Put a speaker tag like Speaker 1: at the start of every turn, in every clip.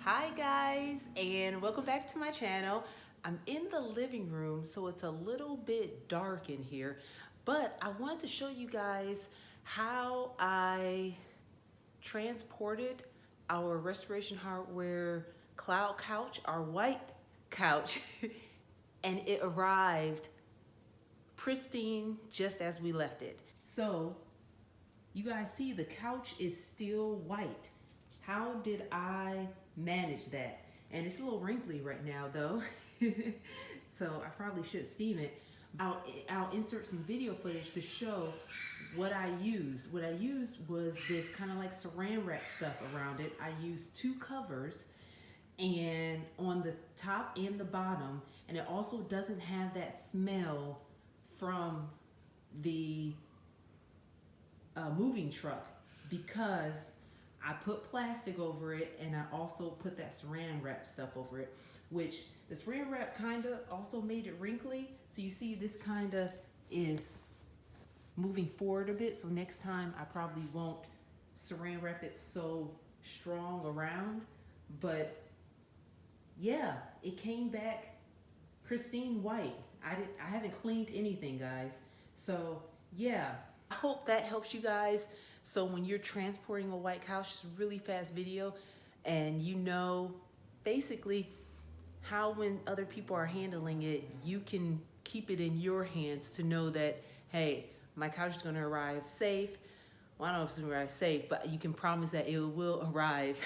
Speaker 1: Hi guys, and welcome back to my channel. I'm in the living room, so it's a little bit dark in here, but I wanted to show you guys how I transported our Restoration Hardware cloud couch, our white couch, and it arrived pristine just as we left it. So you guys see the couch is still white. How did I manage that? And it's a little wrinkly right now though. So I probably should steam it. I'll insert some video footage to show what I used. What I used was this kind of like saran wrap stuff around it. I used two covers and on the top and the bottom, and it also doesn't have that smell from the moving truck because I put plastic over it and I also put that saran wrap stuff over it, which the saran wrap kind of also made it wrinkly. So you see this kind of is moving forward a bit. So next time I probably won't saran wrap it so strong around, but yeah, it came back pristine white. I haven't cleaned anything, guys. So yeah, I hope that helps you guys. So when you're transporting a white couch, it's a really fast video, and you know basically how when other people are handling it, you can keep it in your hands to know that, hey, my couch is gonna arrive safe. Well, I don't know if it's gonna arrive safe, but you can promise that it will arrive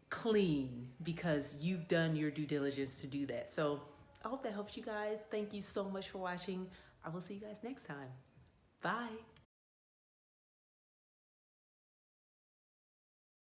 Speaker 1: clean because you've done your due diligence to do that. So I hope that helps you guys. Thank you so much for watching. I will see you guys next time. Bye.